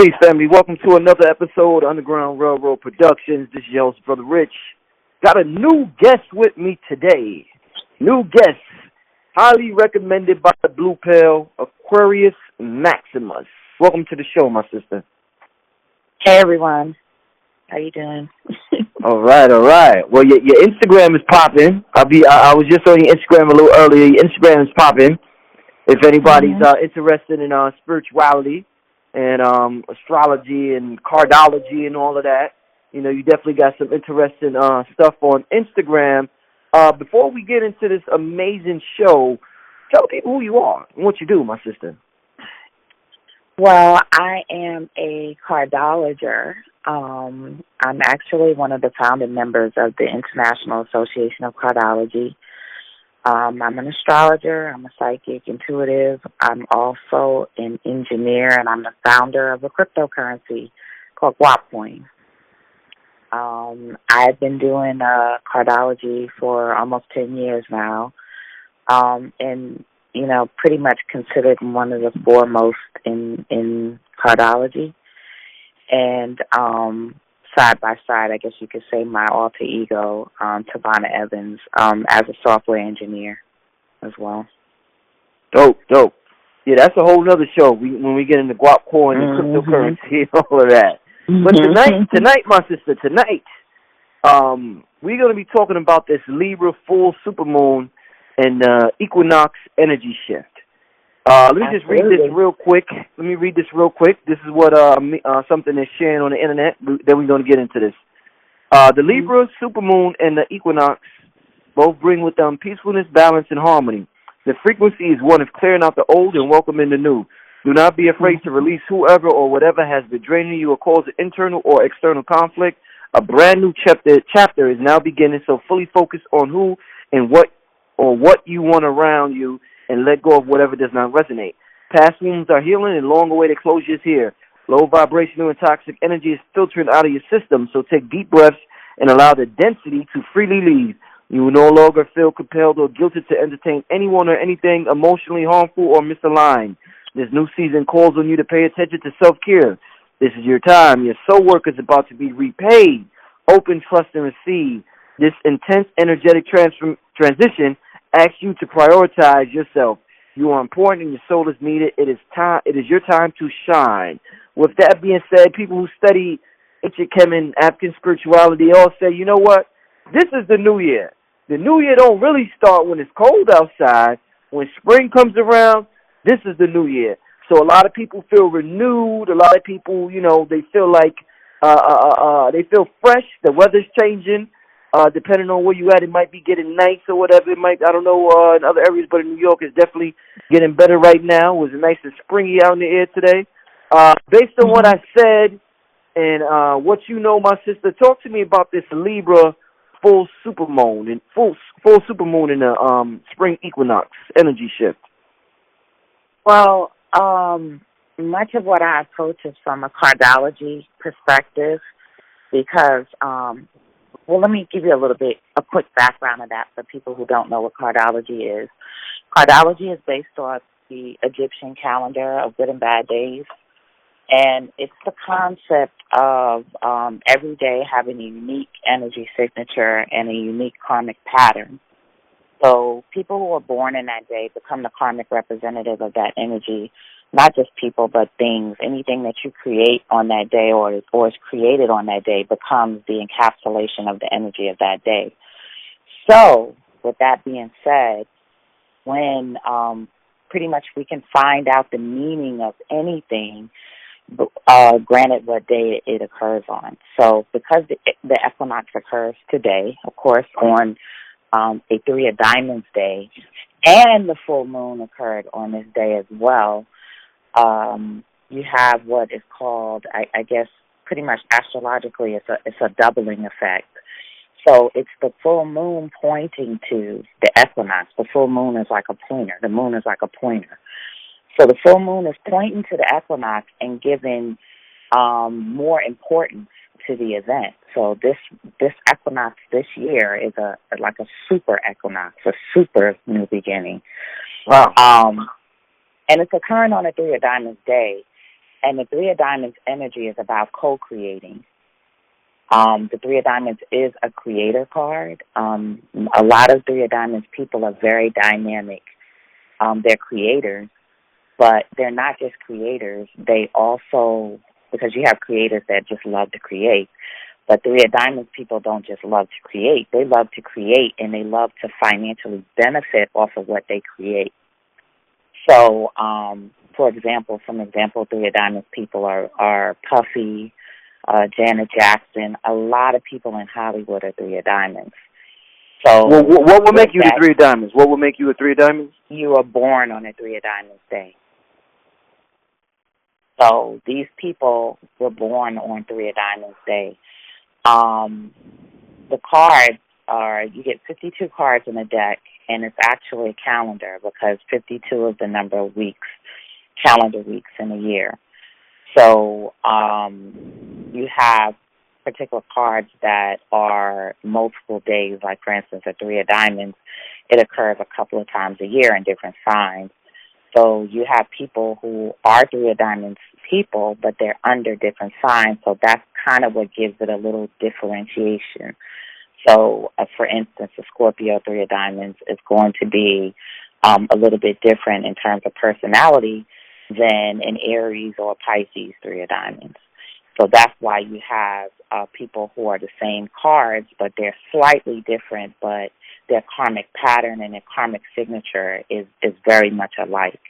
Peace, family. Welcome to another episode of Underground Railroad Productions. This is your host, Brother Rich. Got a new guest with me today. New guest, highly recommended by the Blue Pill, Aquarius Maximus. Welcome to the show, my sister. Hey, everyone. How you doing? All right. Well, your Instagram is popping. I was just on your Instagram a little earlier. Your Instagram is popping. If anybody's interested in spirituality and astrology and cardology and all of that, you know, you definitely got some interesting stuff on Instagram. Before we get into this amazing show, tell people who you are and what you do, my sister. Well, I am a cardologer. I'm actually one of the founding members of the International Association of Cardology. I'm an astrologer, I'm a psychic, intuitive. I'm also an engineer, and I'm the founder of a cryptocurrency called Guapcoin. I've been doing cardology for almost 10 years now, and, you know, pretty much considered one of the foremost in cardology. And side by side, I guess you could say, my alter ego, Tavana Evans, as a software engineer as well. Dope. Yeah, that's a whole other show when we get into Guapcoin and cryptocurrency and all of that. But tonight, my sister, we're going to be talking about this Libra full supermoon and Equinox energy shift. Let me just read this real quick. This is what something is sharing on the internet. Then we're going to get into this. The Libra, supermoon, and the Equinox both bring with them peacefulness, balance, and harmony. The frequency is one of clearing out the old and welcoming the new. Do not be afraid to release whoever or whatever has been draining you or causing internal or external conflict. A brand new chapter is now beginning, so fully focus on who and what you want around you, and let go of whatever does not resonate. Past wounds are healing and long-awaited closure is here. Low vibrational and toxic energy is filtering out of your system, so take deep breaths and allow the density to freely leave. You will no longer feel compelled or guilted to entertain anyone or anything emotionally harmful or misaligned. This new season calls on you to pay attention to self-care. This is your time. Your soul work is about to be repaid. Open, trust, and receive. This intense energetic transition asks you to prioritize yourself. You are important and your soul is needed. It is your time to shine. With that being said, people who study ancient chem and African spirituality all say, you know what? This is the new year. The new year don't really start when it's cold outside. When spring comes around, this is the new year. So a lot of people feel renewed. A lot of people, you know, they feel like they feel fresh. The weather's changing. Depending on where you at, it might be getting nice or whatever. It might, I don't know, in other areas, but in New York, it's definitely getting better right now. It was nice and springy out in the air today. Based on what I said and what you know, my sister, talk to me about this Libra full supermoon and full supermoon in the spring equinox energy shift. Well, much of what I approach is from a cardology perspective because well, let me give you a quick background of that for people who don't know what cardology is. Cardology is based on the Egyptian calendar of good and bad days, and it's the concept of every day having a unique energy signature and a unique karmic pattern. So people who are born in that day become the karmic representative of that energy. Not just people, but things. Anything that you create on that day or is created on that day becomes the encapsulation of the energy of that day. So, with that being said, when pretty much we can find out the meaning of anything, granted what day it occurs on. So, because the equinox occurs today, of course, on a Three of Diamonds day, and the full moon occurred on this day as well, you have what is called, I guess, pretty much astrologically, it's a doubling effect. So it's the full moon pointing to the equinox. The full moon is like a pointer. The moon is like a pointer. So the full moon is pointing to the equinox and giving more importance to the event. So this equinox this year is like a super equinox, a super new beginning. Wow. And it's occurring on a Three of Diamonds day. And the Three of Diamonds energy is about co-creating. The Three of Diamonds is a creator card. A lot of Three of Diamonds people are very dynamic. They're creators, but they're not just creators. They also, because you have creators that just love to create, but Three of Diamonds people don't just love to create. They love to create, and they love to financially benefit off of what they create. So, for example, Three of Diamonds people are Puffy, Janet Jackson. A lot of people in Hollywood are Three of Diamonds. So, well, what will make you the Three of Diamonds? What will make you a Three of Diamonds? You were born on a Three of Diamonds day. So these people were born on Three of Diamonds day. The cards are, you get 52 cards in a deck, and it's actually a calendar because 52 is the number of weeks, calendar weeks in a year. So you have particular cards that are multiple days, like, for instance, a Three of Diamonds. It occurs a couple of times a year in different signs. So you have people who are Three of Diamonds people, but they're under different signs, so that's kind of what gives it a little differentiation. So, for instance, a Scorpio Three of Diamonds is going to be a little bit different in terms of personality than an Aries or a Pisces Three of Diamonds. So that's why you have people who are the same cards, but they're slightly different, but their karmic pattern and their karmic signature is very much alike.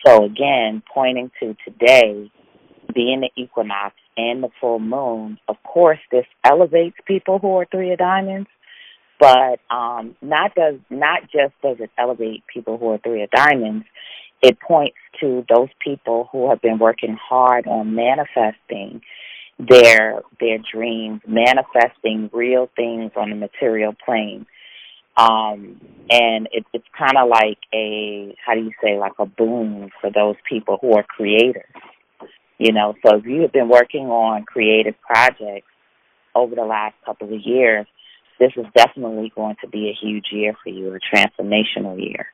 So again, pointing to today being the equinox and the full moon, of course this elevates people who are Three of Diamonds, but not just does it elevate people who are Three of Diamonds, it points to those people who have been working hard on manifesting their dreams, manifesting real things on the material plane. And it's kind of like like a boon for those people who are creators. So if you have been working on creative projects over the last couple of years, this is definitely going to be a huge year for you, a transformational year.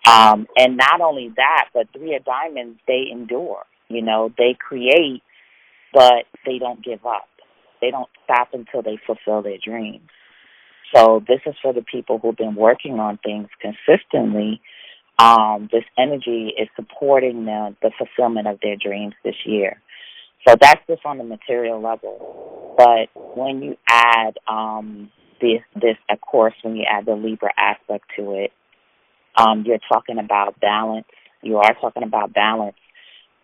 And not only that, but Three of Diamonds, they endure. They create, but they don't give up. They don't stop until they fulfill their dreams. So this is for the people who've been working on things consistently. This energy is supporting the fulfillment of their dreams this year. So that's just on the material level. But when you add this, of course, when you add the Libra aspect to it, you're talking about balance. You are talking about balance,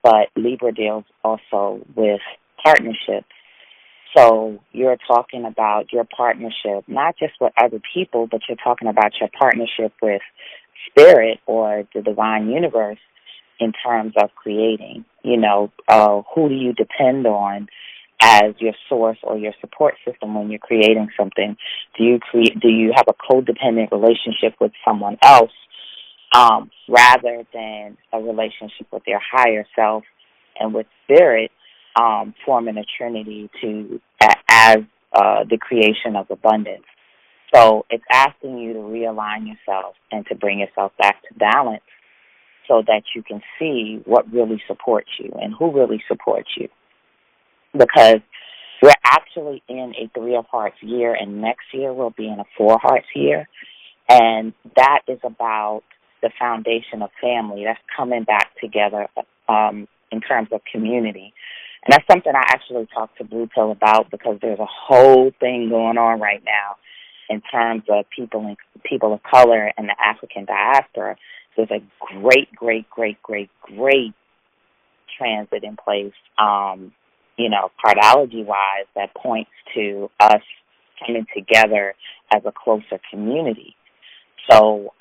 but Libra deals also with partnerships. So you're talking about your partnership, not just with other people, but you're talking about your partnership with spirit or the divine universe in terms of creating. Who do you depend on as your source or your support system when you're creating something? Do you have a codependent relationship with someone else rather than a relationship with your higher self and with spirit, forming a trinity as the creation of abundance? So it's asking you to realign yourself and to bring yourself back to balance so that you can see what really supports you and who really supports you. Because we're actually in a Three of Hearts year, and next year we'll be in a Four of Hearts year. And that is about the foundation of family. That's coming back together in terms of community. And that's something I actually talked to Blue Pill about, because there's a whole thing going on right now in terms of people of color and the African diaspora. There's a great transit in place, cardology-wise, that points to us coming together as a closer community. So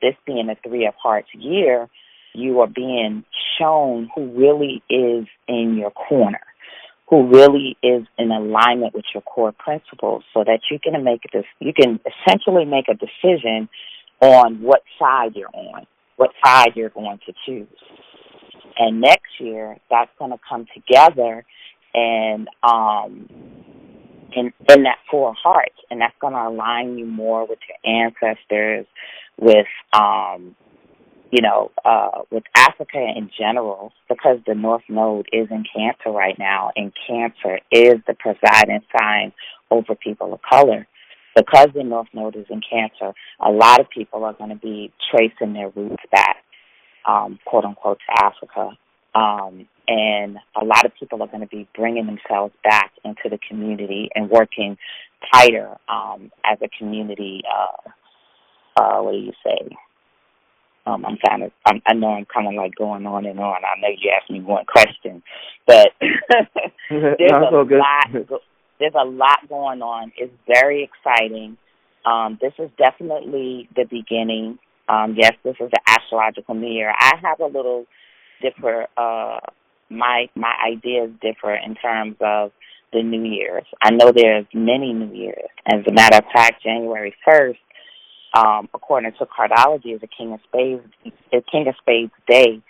this being a Three of Hearts year, you are being shown who really is in your corner, who really is in alignment with your core principles, so that you can essentially make a decision on what side you're on, what side you're going to choose. And next year, that's going to come together and in that Four of Hearts, and that's going to align you more with your ancestors, with with Africa in general, because the North Node is in Cancer right now, and Cancer is the presiding sign over people of color. Because the North Node is in Cancer, a lot of people are going to be tracing their roots back, quote unquote, to Africa. And a lot of people are going to be bringing themselves back into the community and working tighter as a community. What do you say? I know I'm kind of like going on and on. I know you asked me one question, but there's a lot going on. It's very exciting. This is definitely the beginning. Yes, this is the astrological new year. I have a little differ. My ideas differ in terms of the New Year's. I know there's many New Years. As a matter of fact, January 1st, according to Cardology, is a King of Spades day,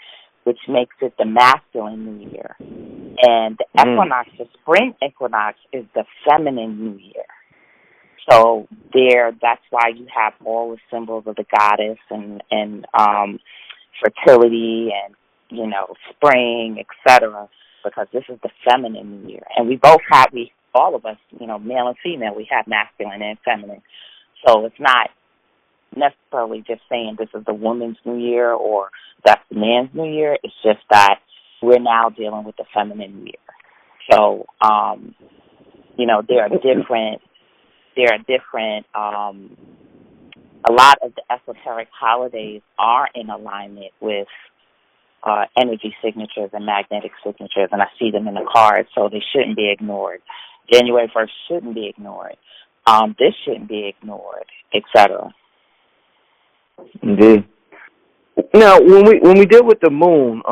which makes it the masculine New Year. And the equinox, the spring equinox, is the feminine New Year. So that's why you have all the symbols of the goddess and fertility and spring, etc., because this is the feminine New Year. And all of us, male and female, we have masculine and feminine. So it's not necessarily just saying this is the woman's New Year or that's the man's New Year. It's just that we're now dealing with the feminine New Year. So, there are different, a lot of the esoteric holidays are in alignment with energy signatures and magnetic signatures, and I see them in the cards, so they shouldn't be ignored. January 1st shouldn't be ignored. This shouldn't be ignored, etc. Indeed. Now, when we deal with the moon,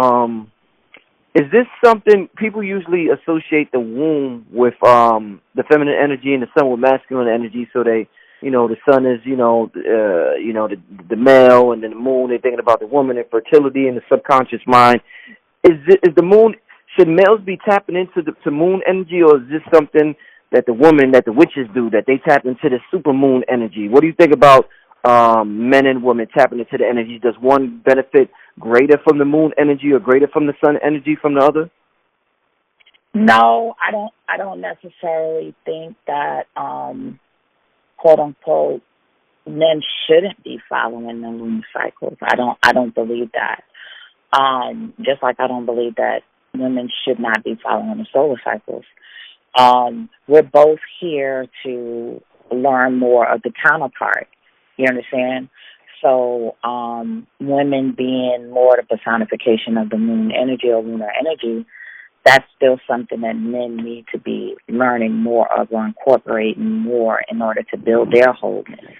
is this something people usually associate the womb with the feminine energy and the sun with masculine energy? So they, the sun is, the male, and then the moon, they're thinking about the woman and fertility and the subconscious mind. Is the moon? Should males be tapping into the moon energy, or is this something that the witches do, that they tap into the super moon energy? What do you think about men and women tapping into the energy? Does one benefit greater from the moon energy or greater from the sun energy from the other? No, I don't necessarily think that quote unquote men shouldn't be following the lunar cycles. I don't believe that. Just like I don't believe that women should not be following the solar cycles. We're both here to learn more of the counterpart. You understand? So women being more the personification of the moon energy or lunar energy, that's still something that men need to be learning more of or incorporating more in order to build their wholeness.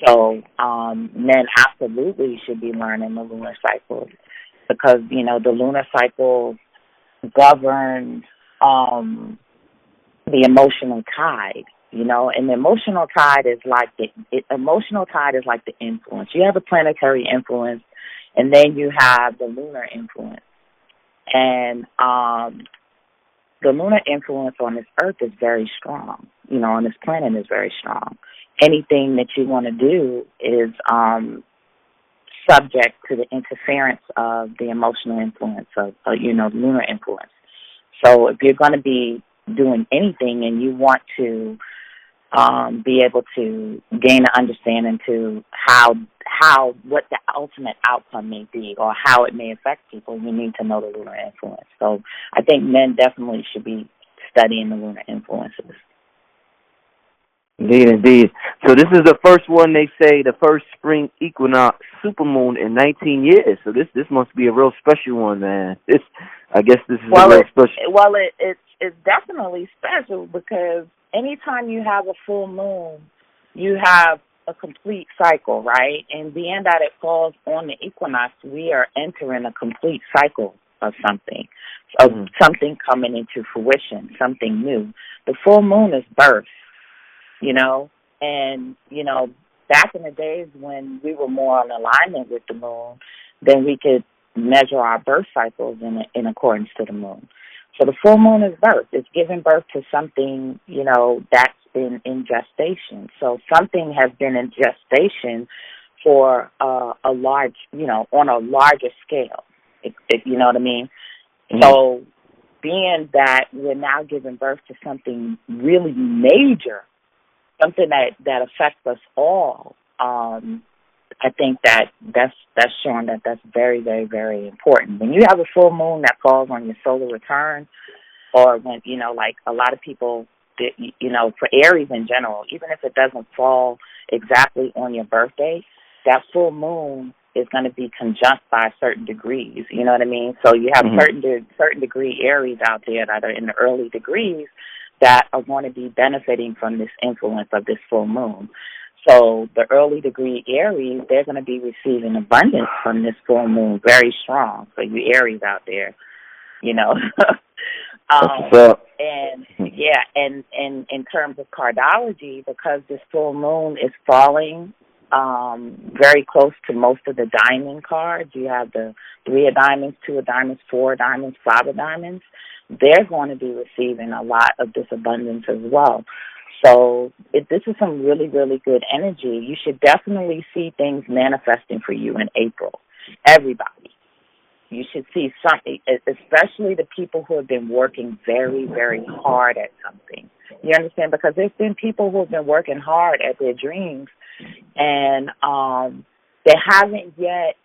So men absolutely should be learning the lunar cycles, because, the lunar cycles govern the emotional tide. And the emotional tide is like the influence. You have a planetary influence, and then you have the lunar influence. And the lunar influence on this earth is very strong. On this planet is very strong. Anything that you want to do is subject to the interference of the emotional influence of, the lunar influence. So if you're going to be doing anything and you want to be able to gain an understanding to what the ultimate outcome may be or how it may affect people, you need to know the lunar influence. So I think men definitely should be studying the lunar influences. Indeed. So this is the first one, they say, the first spring equinox supermoon in 19 years. So this must be a real special one, man. I guess this is a real special. Well, it's definitely special, because anytime you have a full moon, you have a complete cycle, right? And being that it falls on the equinox, we are entering a complete cycle of something, something coming into fruition, something new. The full moon is birth, and, back in the days when we were more in alignment with the moon, then we could measure our birth cycles in accordance to the moon. So the full moon is birth. It's giving birth to something, that's been in gestation. So something has been in gestation for a large, on a larger scale, if you know what I mean. Mm-hmm. So being that we're now giving birth to something really major, something that affects us all, I think that's showing that's very, very, very important. When you have a full moon that falls on your solar return, or when, like a lot of people, for Aries in general, even if it doesn't fall exactly on your birthday, that full moon is going to be conjunct by certain degrees. You know what I mean? So you have certain degree Aries out there that are in the early degrees that are going to be benefiting from this influence of this full moon. So the early degree Aries, they're going to be receiving abundance from this full moon, very strong. So you Aries out there, and in terms of cardology, because this full moon is falling very close to most of the diamond cards, you have the 3 of diamonds, 2 of diamonds, 4 of diamonds, 5 of diamonds, they're going to be receiving a lot of this abundance as well. So this is some really, really good energy. You should definitely see things manifesting for you in April. Everybody. You should see something, especially the people who have been working very, very hard at something. You understand? Because there's been people who have been working hard at their dreams, and they haven't yet,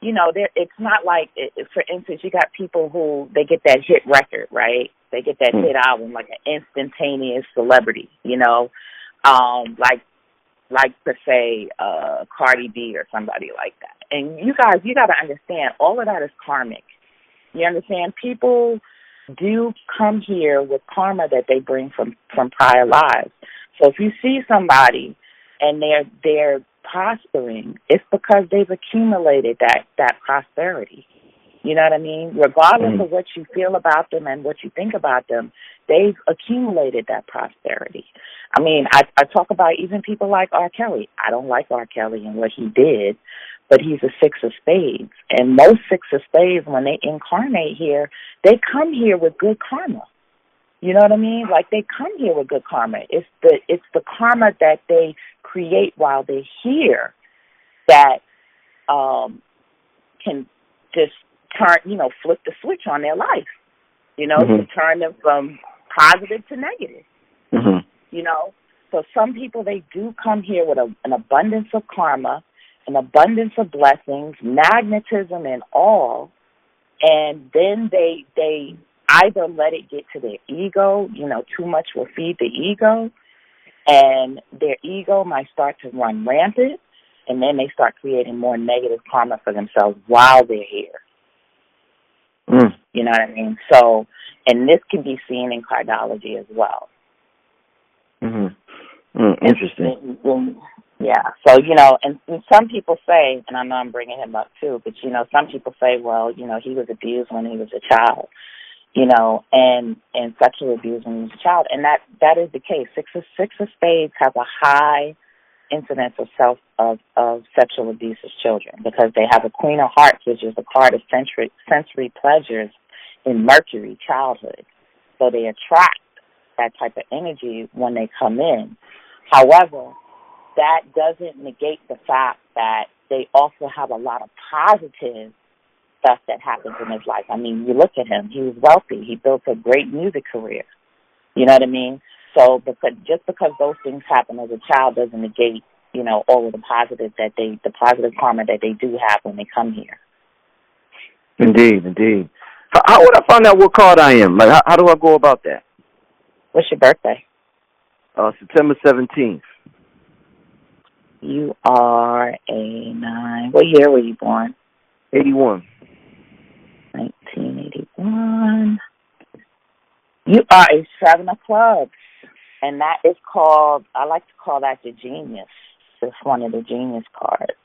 it's not like, for instance, you got people who, they get that hit record, right? They get that hit album, like an instantaneous celebrity, like per se, Cardi B or somebody like that. And you got to understand, all of that is karmic. You understand? People do come here with karma that they bring from prior lives. So if you see somebody and they're prospering, it's because they've accumulated that prosperity. You know what I mean? Regardless of what you feel about them and what you think about them, they've accumulated that prosperity. I mean, I talk about even people like R. Kelly. I don't like R. Kelly and what he did, but he's a 6 of spades. And most 6 of spades, when they incarnate here, they come here with good karma. You know what I mean? Like, they come here with good karma. It's the karma that they create while they're here that can just flip the switch on their life, to turn them from positive to negative. So some people, they do come here with an abundance of karma, an abundance of blessings, magnetism and all, and then they either let it get to their ego, too much will feed the ego, and their ego might start to run rampant, and then they start creating more negative karma for themselves while they're here. You know what I mean? So, and this can be seen in cardology as well. Interesting. Yeah. So, and some people say, and I know I'm bringing him up too, but, some people say, well, he was abused when he was a child, and sexual abuse when he was a child. And that is the case. Six of spades have a high incidence of sexual abuse as children, because they have a Queen of Hearts, which is a card of sensory pleasures in Mercury, childhood. So they attract that type of energy when they come in. However, that doesn't negate the fact that they also have a lot of positive stuff that happens in his life. I mean, you look at him, he was wealthy. He built a great music career. You know what I mean? So just because those things happen as a child doesn't negate, all of the positive karma that they do have when they come here. Indeed. How would I find out what card I am? Like, how do I go about that? What's your birthday? September 17th. You are a 9. What year were you born? 81. 1981. You are a 7 of clubs, and that is called, I like to call that the genius. It's one of the genius cards.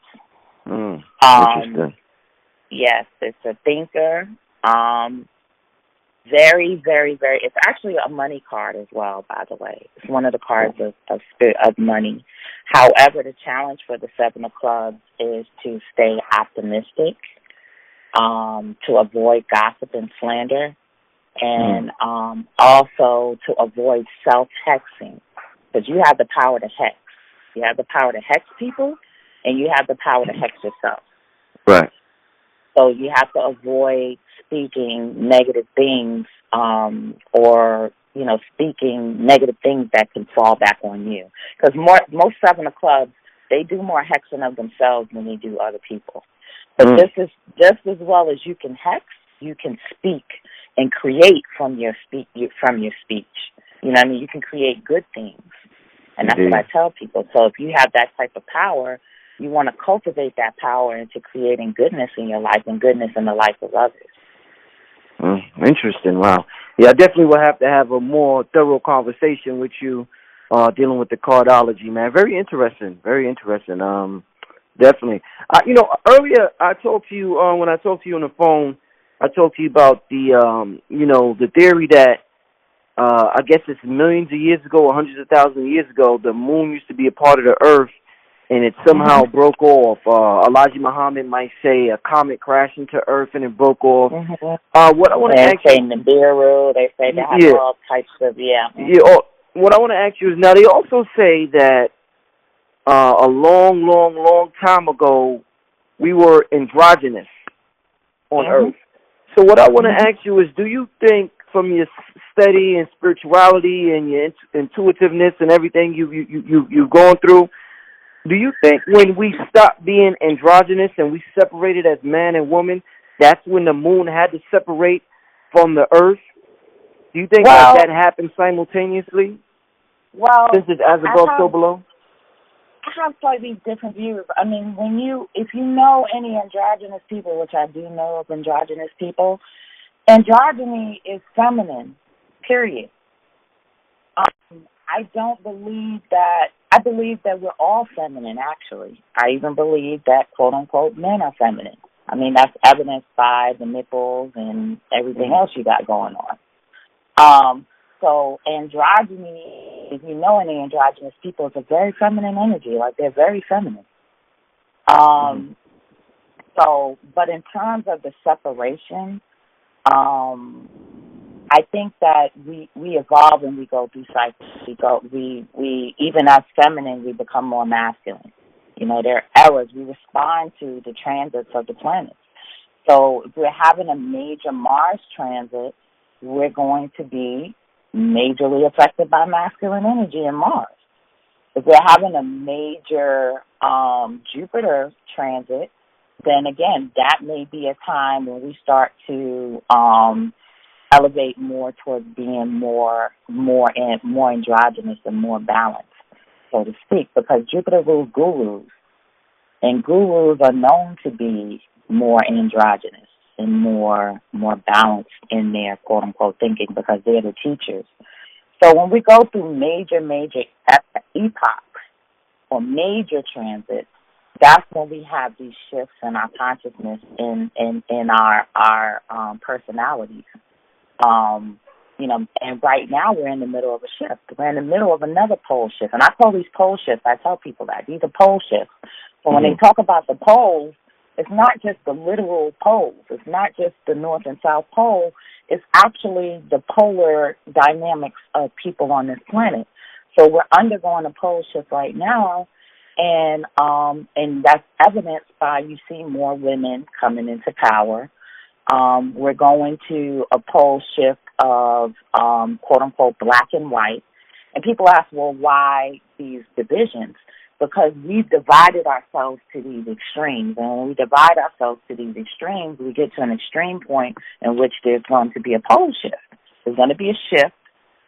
Interesting. Yes, it's a thinker. Very, very, very, it's actually a money card as well, by the way. It's one of the cards of money. However, the challenge for the 7 of clubs is to stay optimistic, to avoid gossip and slander, and also to avoid self-hexing, because you have the power to hex. You have the power to hex people, and you have the power to hex yourself. Right. So you have to avoid speaking negative things, or speaking negative things that can fall back on you. Because most 7 of clubs, they do more hexing of themselves than they do other people. But just as well as you can hex, you can speak and create from your speech. You know what I mean? You can create good things. And that's what I tell people. So if you have that type of power, you want to cultivate that power into creating goodness in your life and goodness in the life of others. Interesting. Wow. Yeah, I definitely will have to have a more thorough conversation with you dealing with the cardology, man. Very interesting. Very interesting. Definitely. Earlier I talked to you, when I talked to you on the phone, I talked to you about the theory that I guess it's millions of years ago or hundreds of thousands of years ago, the moon used to be a part of the earth, and it somehow broke off. Elijah Muhammad might say a comet crashed into Earth and it broke off. What I want to ask you, they say Nibiru, they say they have all types of what I want to ask you is, now they also say that a long, long, long time ago we were androgynous on Earth. So what I want to ask you is, do you think, from your study and spirituality and your intuitiveness and everything you've gone through, do you think when we stopped being androgynous and we separated as man and woman, that's when the moon had to separate from the earth? Do you think that happened simultaneously? Well, since it's as above, so below? I have slightly different views. I mean, if you know any androgynous people, which I do know of androgynous people, androgyny is feminine, period. I believe that we're all feminine, actually. I even believe that, quote-unquote, men are feminine. I mean, that's evidenced by the nipples and everything else you got going on. So androgyny, if you know any androgynous people, it's a very feminine energy. Like, they're very feminine. But in terms of the separation, I think that we evolve and we go through cycles. We even as feminine, we become more masculine. There are eras. We respond to the transits of the planets. So if we're having a major Mars transit, we're going to be majorly affected by masculine energy in Mars. If we're having a major Jupiter transit, then again, that may be a time when we start to elevate more towards being more androgynous and more balanced, so to speak, because Jupiter rules gurus, and gurus are known to be more androgynous and more balanced in their quote unquote thinking, because they're the teachers. So when we go through major epochs or major transits, that's when we have these shifts in our consciousness, in our personalities. And right now we're in the middle of a shift. We're in the middle of another pole shift. And I call these pole shifts, I tell people that. These are pole shifts. So when they talk about the poles, it's not just the literal poles. It's not just the North and South Pole. It's actually the polar dynamics of people on this planet. So we're undergoing a pole shift right now, and that's evidenced by you see more women coming into power. We're going to a pole shift of, quote-unquote, black and white. And people ask, well, why these divisions? Because we've divided ourselves to these extremes. And when we divide ourselves to these extremes, we get to an extreme point in which there's going to be a pole shift. There's going to be a shift,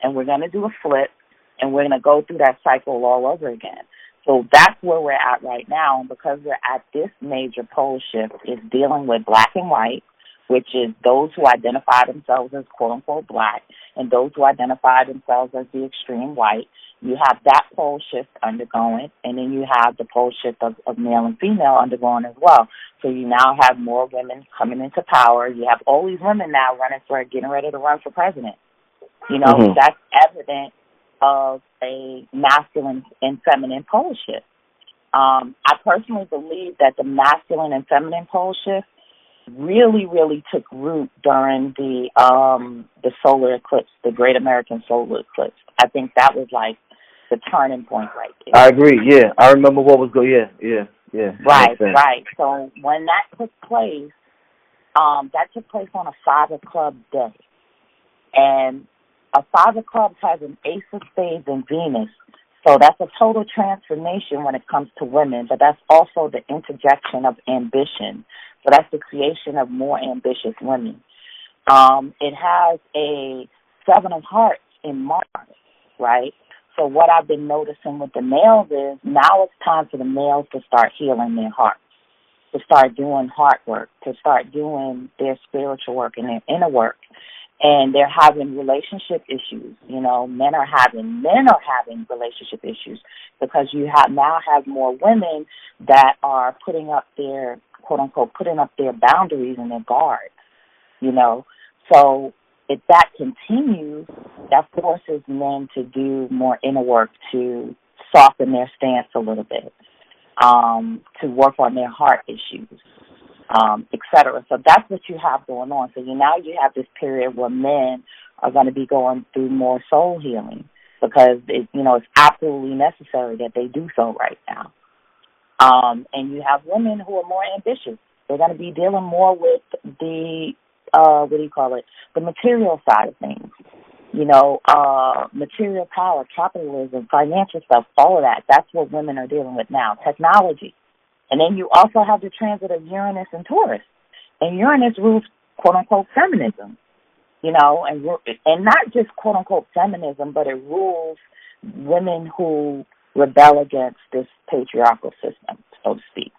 and we're going to do a flip, and we're going to go through that cycle all over again. So that's where we're at right now. And because we're at this major pole shift, it's dealing with black and white, which is those who identify themselves as quote-unquote black and those who identify themselves as the extreme white. You have that pole shift undergoing, and then you have the pole shift of male and female undergoing as well. So you now have more women coming into power. You have all these women now getting ready to run for president. That's evident of a masculine and feminine pole shift. I personally believe that the masculine and feminine pole shift really, really took root during the solar eclipse, the Great American Solar Eclipse. I think that was like the turning point right there. I agree. Yeah, I remember what was going. Yeah. Yeah. Right. So when that took place on a 5 of clubs day. And a 5 of clubs has an ace of spades and Venus. So that's a total transformation when it comes to women, but that's also the interjection of ambition. So that's the creation of more ambitious women. It has a 7 of hearts in Mars, right? So what I've been noticing with the males is now it's time for the males to start healing their hearts, to start doing heart work, to start doing their spiritual work and their inner work. And they're having relationship issues. You know, men are having relationship issues because you now have more women that are putting up their, quote unquote, putting up their boundaries and their guards, you know. So if that continues, that forces men to do more inner work, to soften their stance a little bit, to work on their heart issues, et cetera. So that's what you have going on. So now you have this period where men are going to be going through more soul healing because it's absolutely necessary that they do so right now. And you have women who are more ambitious. They're going to be dealing more with the the material side of things. Material power, capitalism, financial stuff, all of that. That's what women are dealing with now. Technology. And then you also have the transit of Uranus and Taurus. And Uranus rules, quote-unquote, feminism, and not just, quote-unquote, feminism, but it rules women who rebel against this patriarchal system, so to speak.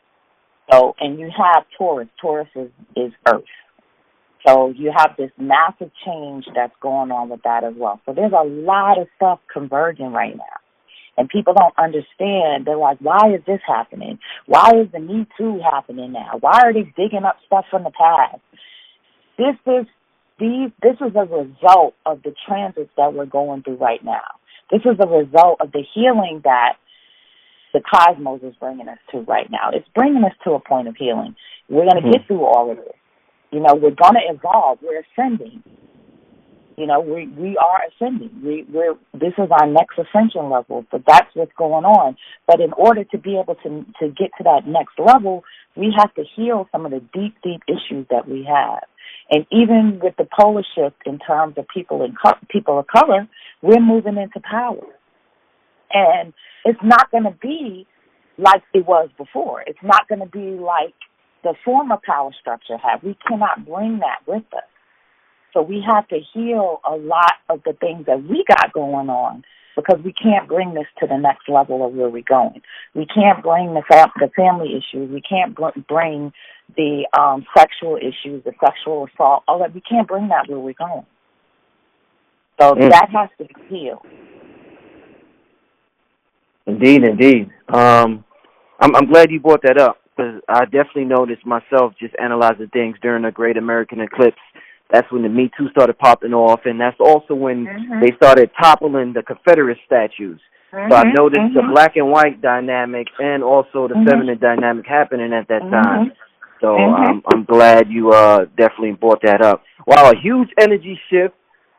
So, and you have Taurus. Taurus is Earth. So you have this massive change that's going on with that as well. So there's a lot of stuff converging right now. And people don't understand. They're like, why is this happening? Why is the Me Too happening now? Why are they digging up stuff from the past? This is a result of the transits that we're going through right now. This is a result of the healing that the cosmos is bringing us to right now. It's bringing us to a point of healing. We're going to get through all of this. We're going to evolve. We're ascending. We are ascending. This is our next ascension level, but that's what's going on. But in order to be able to get to that next level, we have to heal some of the deep, deep issues that we have. And even with the polar shift in terms of people of color, we're moving into power. And it's not going to be like it was before. It's not going to be like the former power structure had. We cannot bring that with us. So we have to heal a lot of the things that we got going on because we can't bring this to the next level of where we're going. We can't bring the family issues. We can't bring the sexual issues, the sexual assault, all that. We can't bring that where we're going. So that has to be healed. Indeed. I'm glad you brought that up because I definitely noticed myself just analyzing things during the Great American Eclipse. That's when the Me Too started popping off, and that's also when they started toppling the Confederate statues. So I've noticed the black and white dynamic and also the feminine dynamic happening at that time. So I'm glad you definitely brought that up. Wow, a huge energy shift.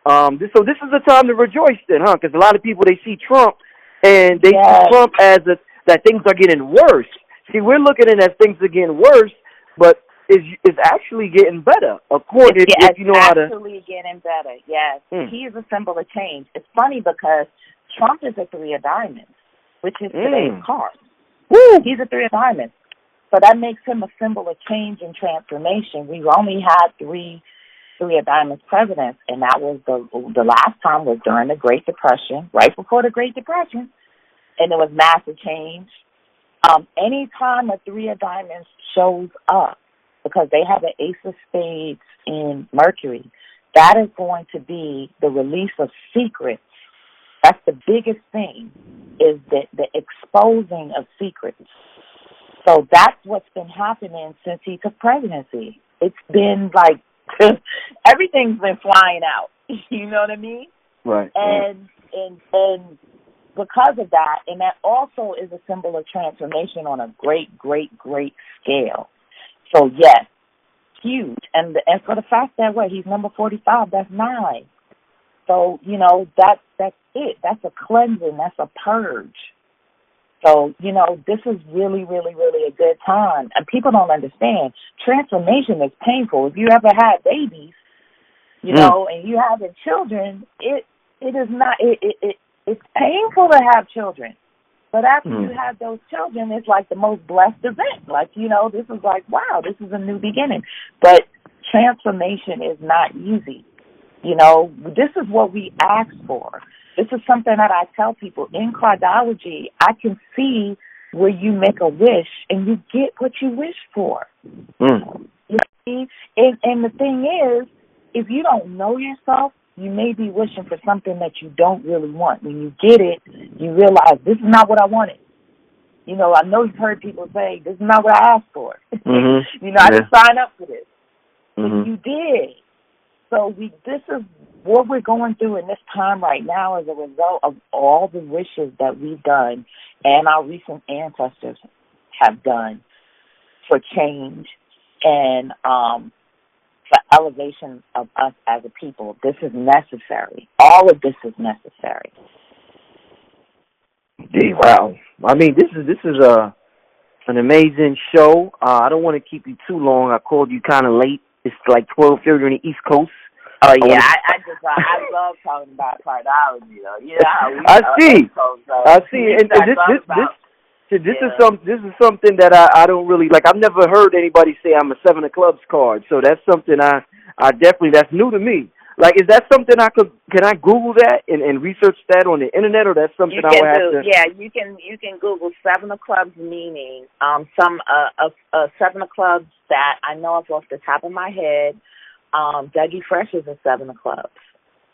So this is a time to rejoice then, huh? Because a lot of people, they see Trump, and they see Trump as that things are getting worse. See, we're looking at it as things are getting worse, but it's actually getting better. Of course, if you know how to. It's actually getting better, yes. He is a symbol of change. It's funny because Trump is a 3 of diamonds, which is today's card. Woo! He's a 3 of diamonds. So that makes him a symbol of change and transformation. We've only had 3 of diamonds presidents, and that was the last time was during the Great Depression, right before the Great Depression, and there was massive change. Anytime a 3 of diamonds shows up, because they have an ace of spades in Mercury, that is going to be the release of secrets. That's the biggest thing, is the exposing of secrets. So that's what's been happening since he took presidency. It's been like everything's been flying out. You know what I mean? Right. And because of that, and that also is a symbol of transformation on a great, great, great scale. So yes, huge. And for the fact that he's number 45, that's 9. So, that's it. That's a cleansing. That's a purge. So, this is really, really, really a good time. And people don't understand. Transformation is painful. If you ever had babies, and you having children, it is not, it's painful to have children. But after you have those children, it's like the most blessed event. Like, this is like, wow, this is a new beginning. But transformation is not easy. This is what we ask for. This is something that I tell people. In cardology, I can see where you make a wish and you get what you wish for. You see? And the thing is, if you don't know yourself, you may be wishing for something that you don't really want. When you get it, you realize this is not what I wanted. I know you've heard people say, this is not what I asked for. I didn't sign up for this. But you did. So this is what we're going through in this time right now as a result of all the wishes that we've done and our recent ancestors have done for change and for elevation of us as a people. This is necessary. All of this is necessary. Gee, wow. I mean, this is an amazing show. I don't want to keep you too long. I called you kind of late. It's like 12:30 on the East Coast. Oh yeah, I love talking about cardology though. I see. And this is something that I don't really like. I've never heard anybody say I'm a 7 of clubs card. So that's something I definitely, that's new to me. Like, is that something can I Google that and research that on the internet, or that's something I would have to? Yeah, you can Google 7 of clubs meaning. Some 7 of clubs that I know of off the top of my head. Dougie Fresh is a 7 of clubs.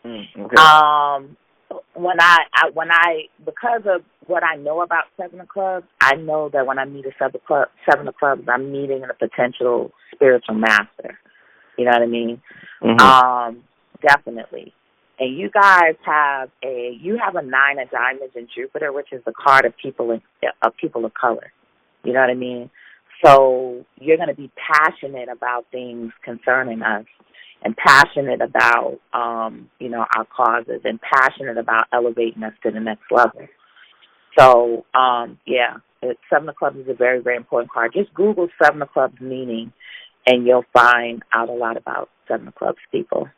Okay. When I because of what I know about 7 of clubs, I know that when I meet a 7 of clubs, I'm meeting a potential spiritual master. You know what I mean? Definitely. And you guys have a 9 of diamonds in Jupiter, which is the card of people of color. You know what I mean? So you're going to be passionate about things concerning us, and passionate about, our causes, and passionate about elevating us to the next level. So, 7 of clubs is a very, very important card. Just Google 7 of clubs meaning, and you'll find out a lot about 7 of clubs people.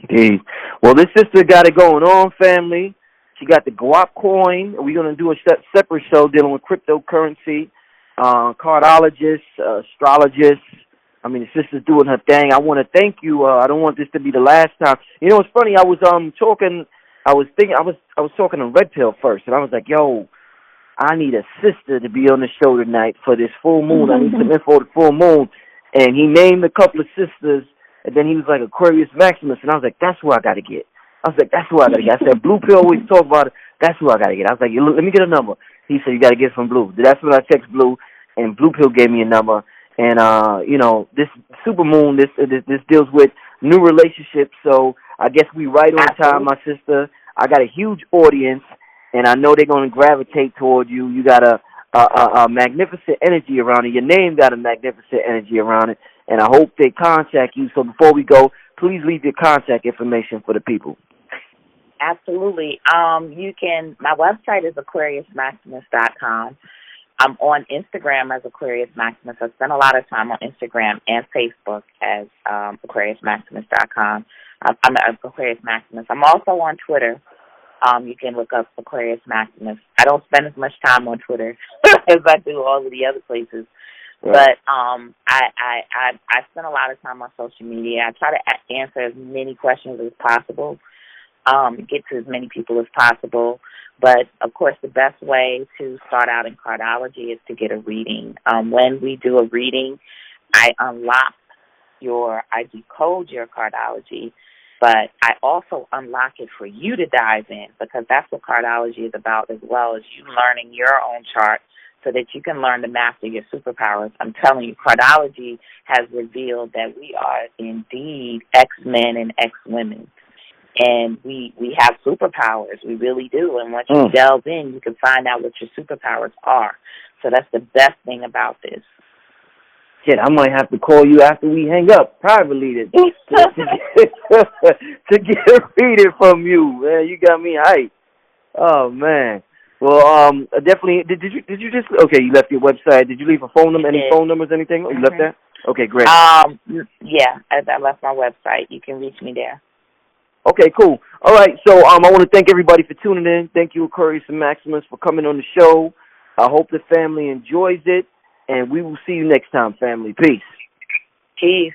Okay. Well, this sister got it going on, family. She got the guap coin. We're going to do a separate show dealing with cryptocurrency, cardologists, astrologists. I mean, the sister's doing her thing. I want to thank you. I don't want this to be the last time. It's funny. I was talking to Red Pill first, and I was like, yo, I need a sister to be on the show tonight for this full moon. I need some info for the full moon. And he named a couple of sisters, and then he was like Aquarius Maximus, and I was like, that's who I got to get. I said, Blue Pill always talk about it. That's who I got to get. I was like, let me get a number. He said, you got to get it from Blue. That's when I text Blue, and Blue Pill gave me a number. And, this super moon, this deals with new relationships. So I guess we right on time, my sister. I got a huge audience, and I know they're going to gravitate toward you. You got a magnificent energy around it. Your name got a magnificent energy around it. And I hope they contact you. So before we go, please leave your contact information for the people. Absolutely. My website is AquariusMaximus.com. I'm on Instagram as Aquarius Maximus. I spend a lot of time on Instagram and Facebook as AquariusMaximus.com. I'm Aquarius Maximus. I'm also on Twitter. You can look up Aquarius Maximus. I don't spend as much time on Twitter as I do all of the other places. Right. But I spend a lot of time on social media. I try to answer as many questions as possible, get to as many people as possible. But, of course, the best way to start out in cardology is to get a reading. When we do a reading, I decode your cardology, but I also unlock it for you to dive in, because that's what cardology is about, as well as you learning your own chart so that you can learn to master your superpowers. I'm telling you, cardology has revealed that we are indeed X-men and X-women. And we have superpowers. We really do. And once you delve in, you can find out what your superpowers are. So that's the best thing about this. Shit, I might have to call you after we hang up privately to get a reading from you. Man, you got me hyped. Oh, man. Well, definitely. Did you just? Okay, you left your website. Did you leave a phone number? Any phone numbers? Anything? Oh, you left that? Okay, great. Yeah, I left my website. You can reach me there. Okay, cool. All right, so I want to thank everybody for tuning in. Thank you, Aquarius and Maximus, for coming on the show. I hope the family enjoys it, and we will see you next time, family. Peace. Peace.